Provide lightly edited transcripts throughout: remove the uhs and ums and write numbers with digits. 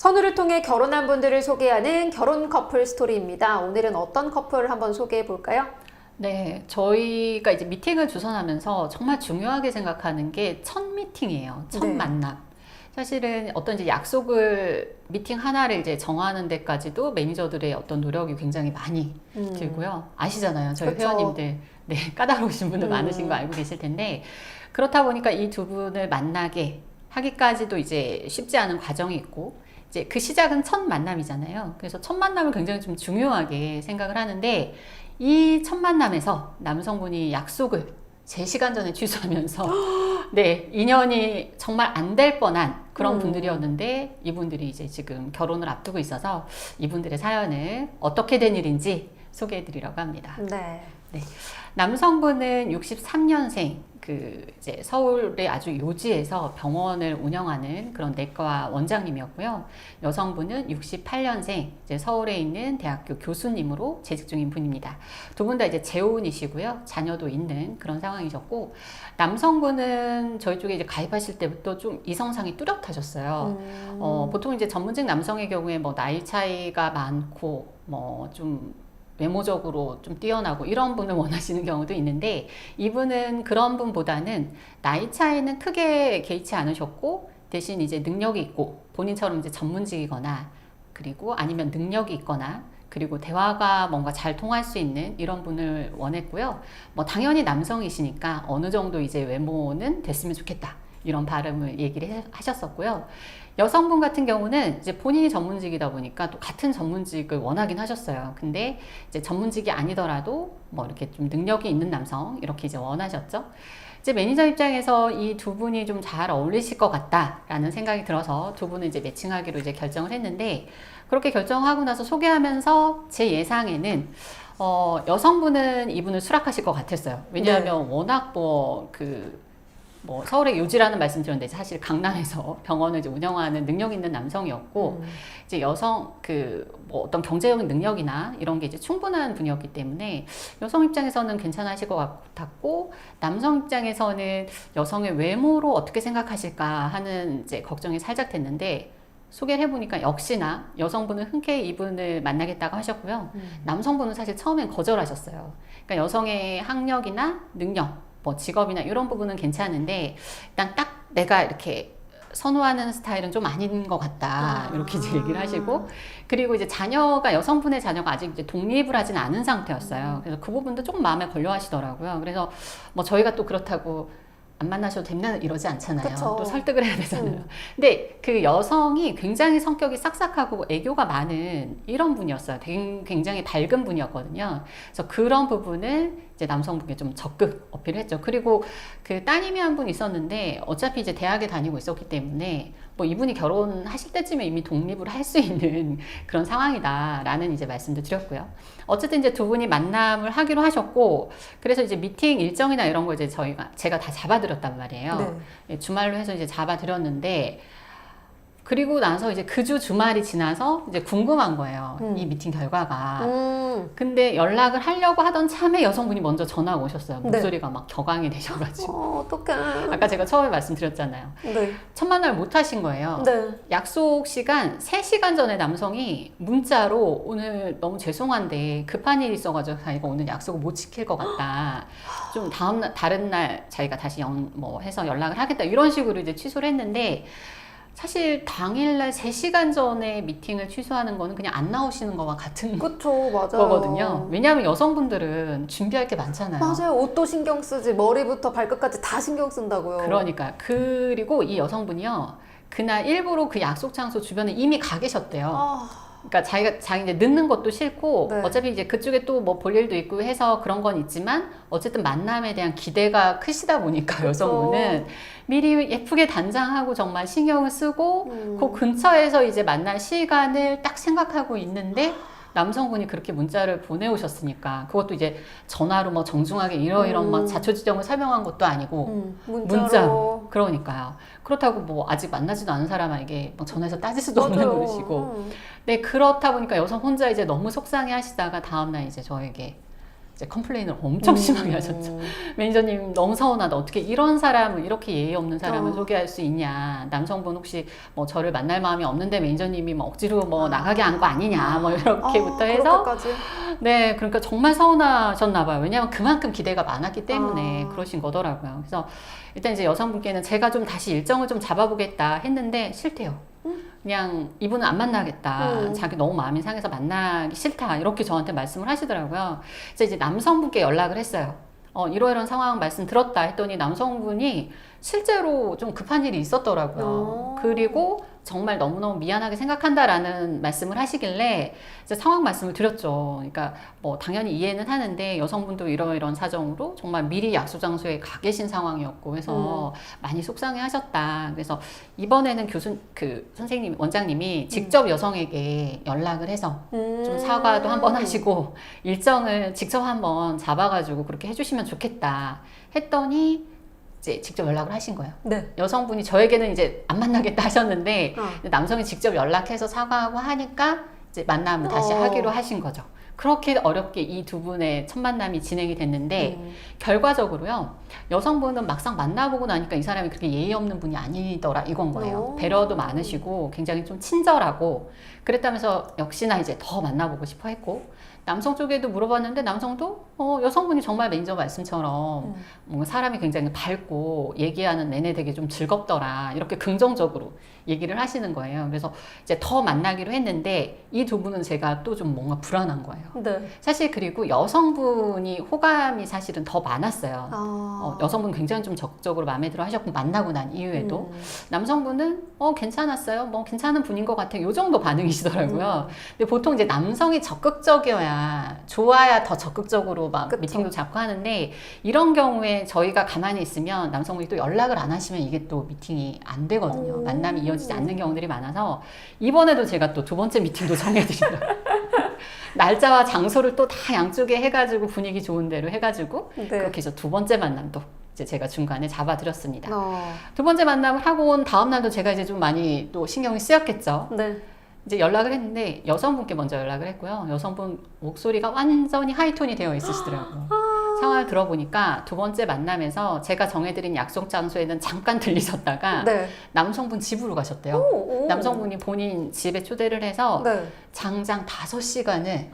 선우를 통해 결혼한 분들을 소개하는 결혼 커플 스토리입니다. 오늘은 어떤 커플 한번 소개해 볼까요? 네, 저희가 이제 미팅을 주선하면서 정말 중요하게 생각하는 게 첫 미팅이에요. 첫 네. 만남. 사실은 어떤 이제 약속을 미팅 하나를 이제 정하는 데까지도 매니저들의 어떤 노력이 굉장히 많이 들고요. 아시잖아요. 저희 그쵸. 회원님들. 네, 까다로우신 분들 많으신 거 알고 계실 텐데 그렇다 보니까 이 두 분을 만나게 하기까지도 이제 쉽지 않은 과정이 있고 이제 그 시작은 첫 만남이잖아요. 그래서 첫 만남을 굉장히 좀 중요하게 생각을 하는데 이 첫 만남에서 남성분이 약속을 3시간 전에 취소하면서 네, 인연이 정말 안 될 뻔한 그런 분들이었는데 이분들이 이제 지금 결혼을 앞두고 있어서 이분들의 사연을 어떻게 된 일인지 소개해 드리려고 합니다. 네. 네. 남성분은 63년생, 이제 서울의 아주 요지에서 병원을 운영하는 그런 내과 원장님이었고요. 여성분은 68년생, 이제 서울에 있는 대학교 교수님으로 재직 중인 분입니다. 두 분 다 이제 재혼이시고요. 자녀도 있는 그런 상황이셨고, 남성분은 저희 쪽에 이제 가입하실 때부터 좀 이성상이 뚜렷하셨어요. 보통 이제 전문직 남성의 경우에 뭐 나이 차이가 많고, 좀 외모적으로 좀 뛰어나고 이런 분을 원하시는 경우도 있는데 이분은 그런 분보다는 나이 차이는 크게 개의치 않으셨고 대신 이제 능력이 있고 본인처럼 이제 전문직이거나 그리고 아니면 능력이 있거나 그리고 대화가 뭔가 잘 통할 수 있는 이런 분을 원했고요. 뭐 당연히 남성이시니까 어느 정도 이제 외모는 됐으면 좋겠다. 이런 발음을 얘기를 하셨었고요. 여성분 같은 경우는 이제 본인이 전문직이다 보니까 또 같은 전문직을 원하긴 하셨어요. 근데 이제 전문직이 아니더라도 뭐 이렇게 좀 능력이 있는 남성 이렇게 이제 원하셨죠. 이제 매니저 입장에서 이 두 분이 좀 잘 어울리실 것 같다라는 생각이 들어서 두 분을 이제 매칭하기로 이제 결정을 했는데 그렇게 결정하고 나서 소개하면서 제 예상에는 여성분은 이분을 수락하실 것 같았어요. 왜냐하면 워낙 서울의 요지라는 말씀 드렸는데 사실 강남에서 병원을 이제 운영하는 능력 있는 남성이었고 이제 어떤 경제적인 능력이나 이런 게 이제 충분한 분이었기 때문에 여성 입장에서는 괜찮으실 것 같았고 남성 입장에서는 여성의 외모로 어떻게 생각하실까 하는 이제 걱정이 살짝 됐는데 소개를 해보니까 역시나 여성분은 흔쾌히 이분을 만나겠다고 하셨고요. 남성분은 사실 처음엔 거절하셨어요. 그러니까 여성의 학력이나 능력 뭐 직업이나 이런 부분은 괜찮은데 일단 딱 내가 이렇게 선호하는 스타일은 좀 아닌 것 같다 이렇게 이제 얘기를 하시고 그리고 이제 여성분의 자녀가 아직 이제 독립을 하진 않은 상태였어요. 그래서 그 부분도 조금 마음에 걸려 하시더라고요. 그래서 뭐 저희가 또 그렇다고 안 만나셔도 된다 이러지 않잖아요. 그쵸. 또 설득을 해야 되잖아요. 근데 그 여성이 굉장히 성격이 싹싹하고 애교가 많은 이런 분이었어요. 굉장히 밝은 분이었거든요. 그래서 그런 부분을 이제 남성분께 좀 적극 어필을 했죠. 그리고 그 따님이 한 분 있었는데 어차피 이제 대학에 다니고 있었기 때문에 뭐 이분이 결혼하실 때쯤에 이미 독립을 할 수 있는 그런 상황이다라는 이제 말씀도 드렸고요. 어쨌든 이제 두 분이 만남을 하기로 하셨고 그래서 이제 미팅 일정이나 이런 거 이제 제가 다 잡아드렸단 말이에요. 네. 주말로 해서 이제 잡아드렸는데 그리고 나서 이제 그 주말이 지나서 이제 궁금한 거예요. 이 미팅 결과가. 근데 연락을 하려고 하던 참에 여성분이 먼저 전화가 오셨어요. 목소리가 막 격앙이 되셔가지고. 어떡해. 아까 제가 처음에 말씀드렸잖아요. 네. 첫 만남을 못 하신 거예요. 네. 약속 시간 3시간 전에 남성이 문자로 오늘 너무 죄송한데 급한 일이 있어가지고 자기가 오늘 약속을 못 지킬 것 같다. 좀 다른 날 자기가 다시 해서 연락을 하겠다. 이런 식으로 이제 취소를 했는데 사실 당일날 3시간 전에 미팅을 취소하는 거는 그냥 안 나오시는 거와 같은 그쵸, 맞아요. 거거든요. 왜냐하면 여성분들은 준비할 게 많잖아요. 맞아요. 옷도 신경 쓰지, 머리부터 발끝까지 다 신경 쓴다고요. 그러니까. 그리고 이 여성분이요. 그날 일부러 그 약속 장소 주변에 이미 가 계셨대요. 그러니까 자기 이제 늦는 것도 싫고 네. 어차피 이제 그쪽에 또 뭐 볼 일도 있고 해서 그런 건 있지만 어쨌든 만남에 대한 기대가 크시다 보니까 여성분은 미리 예쁘게 단장하고 정말 신경을 쓰고 그 근처에서 이제 만날 시간을 딱 생각하고 있는데 남성분이 그렇게 문자를 보내오셨으니까 그것도 이제 전화로 뭐 정중하게 이러이런 막 자초지종을 설명한 것도 아니고 문자로 그러니까요. 그렇다고 뭐 아직 만나지도 않은 사람에게 뭐 전화해서 따질 수도 없는 노릇이고 네 그렇다 보니까 여성 혼자 이제 너무 속상해 하시다가 다음날 이제 저에게 이제 컴플레인을 엄청 심하게 하셨죠. 매니저님 너무 서운하다. 어떻게 이런 사람을 이렇게 예의 없는 사람을 소개할 수 있냐. 남성분 혹시 뭐 저를 만날 마음이 없는데 매니저님이 뭐 억지로 뭐 나가게 한 거 아니냐. 뭐 이렇게부터 해서 그렇게까지? 네, 그러니까 정말 서운하셨나 봐요. 왜냐하면 그만큼 기대가 많았기 때문에 그러신 거더라고요. 그래서 일단 이제 여성분께는 제가 좀 다시 일정을 좀 잡아보겠다 했는데 싫대요. 그냥 이분은 안 만나겠다. 자기 너무 마음이 상해서 만나기 싫다. 이렇게 저한테 말씀을 하시더라고요. 그래서 이제 남성분께 연락을 했어요. 이러이런 상황 말씀 들었다 했더니 남성분이 실제로 좀 급한 일이 있었더라고요. 그리고 정말 너무너무 미안하게 생각한다라는 말씀을 하시길래 이제 상황 말씀을 드렸죠. 그러니까 뭐 당연히 이해는 하는데 여성분도 이러이런 사정으로 정말 미리 약속 장소에 가 계신 상황이었고 해서 많이 속상해 하셨다. 그래서 이번에는 선생님, 원장님이 직접 여성에게 연락을 해서 좀 사과도 한번 하시고 일정을 직접 한번 잡아가지고 그렇게 해주시면 좋겠다 했더니 이제 직접 연락을 하신 거예요. 네. 여성분이 저에게는 이제 안 만나겠다 하셨는데 남성이 직접 연락해서 사과하고 하니까 이제 만남을 다시 하기로 하신 거죠. 그렇게 어렵게 이 두 분의 첫 만남이 진행이 됐는데 결과적으로요. 여성분은 막상 만나보고 나니까 이 사람이 그렇게 예의 없는 분이 아니더라 이건 거예요. 배려도 많으시고 굉장히 좀 친절하고 그랬다면서 역시나 이제 더 만나보고 싶어 했고 남성 쪽에도 물어봤는데 남성도 여성분이 정말 매니저 말씀처럼 뭔가 사람이 굉장히 밝고 얘기하는 내내 되게 좀 즐겁더라 이렇게 긍정적으로 얘기를 하시는 거예요. 그래서 이제 더 만나기로 했는데 이 두 분은 제가 또 좀 뭔가 불안한 거예요. 네. 사실 그리고 여성분이 호감이 사실은 더 많았어요. 여성분은 굉장히 좀 적극적으로 마음에 들어 하셨고 만나고 난 이후에도 남성분은 괜찮았어요. 뭐 괜찮은 분인 것 같아요. 요 정도 반응이시더라고요. 근데 보통 이제 남성이 적극적이어야 좋아야 더 적극적으로 막 그쵸. 미팅도 잡고 하는데 이런 경우에 저희가 가만히 있으면 남성분이 또 연락을 안 하시면 이게 또 미팅이 안 되거든요. 만남이 이어지지 않는 경우들이 많아서 이번에도 제가 또 두 번째 미팅도 정해드리더라고요. 날짜와 장소를 또 다 양쪽에 해가지고 분위기 좋은 대로 해가지고 그렇게 해서 두 번째 만남도 이제 제가 중간에 잡아드렸습니다. 두 번째 만남을 하고 온 다음 날도 제가 이제 좀 많이 또 신경이 쓰였겠죠. 네. 이제 연락을 했는데 여성분께 먼저 연락을 했고요. 여성분 목소리가 완전히 하이톤이 되어 있으시더라고요. 상황을 들어보니까 두 번째 만남에서 제가 정해드린 약속 장소에는 잠깐 들리셨다가 네. 남성분 집으로 가셨대요. 오. 남성분이 본인 집에 초대를 해서 네. 장장 5시간을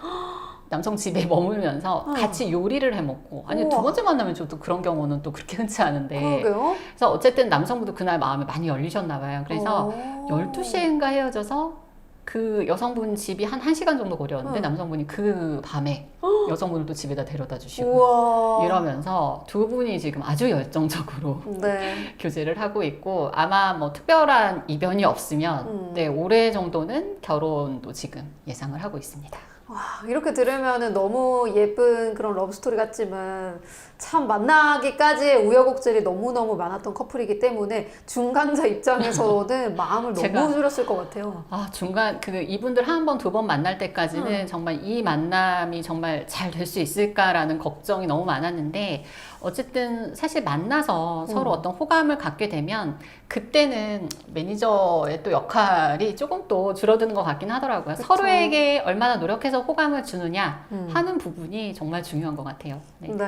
남성 집에 머물면서 같이 요리를 해 먹고 아니 우와. 두 번째 만나면 저도 그런 경우는 또 그렇게 흔치 않은데 그러게요. 그래서 어쨌든 남성분도 그날 마음이 많이 열리셨나 봐요. 그래서 12시인가 헤어져서 그 여성분 집이 한 1시간 정도 거리였는데 남성분이 그 밤에 여성분을 또 집에다 데려다 주시고 우와. 이러면서 두 분이 지금 아주 열정적으로 네. 교제를 하고 있고 아마 뭐 특별한 이변이 없으면 네, 올해 정도는 결혼도 지금 예상을 하고 있습니다. 와, 이렇게 들으면은 너무 예쁜 그런 러브스토리 같지만 참 만나기까지의 우여곡절이 너무너무 많았던 커플이기 때문에 중간자 입장에서는 마음을 제가- 너무 줄였을 것 같아요. 중간 이분들 한 번, 두 번 만날 때까지는 정말 이 만남이 정말 잘 될 수 있을까라는 걱정이 너무 많았는데 어쨌든 사실 만나서 서로 어떤 호감을 갖게 되면 그때는 매니저의 또 역할이 조금 또 줄어드는 것 같긴 하더라고요. 그쵸. 서로에게 얼마나 노력해서 호감을 주느냐 하는 부분이 정말 중요한 것 같아요. 네. 네.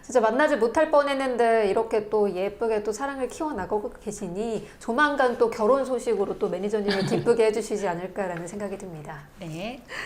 진짜 만나지 못할 뻔했는데 이렇게 또 예쁘게 또 사랑을 키워나가고 계시니 조만간 또 결혼 소식으로 또 매니저님을 기쁘게 해주시지 않을까라는 생각이 듭니다. 네.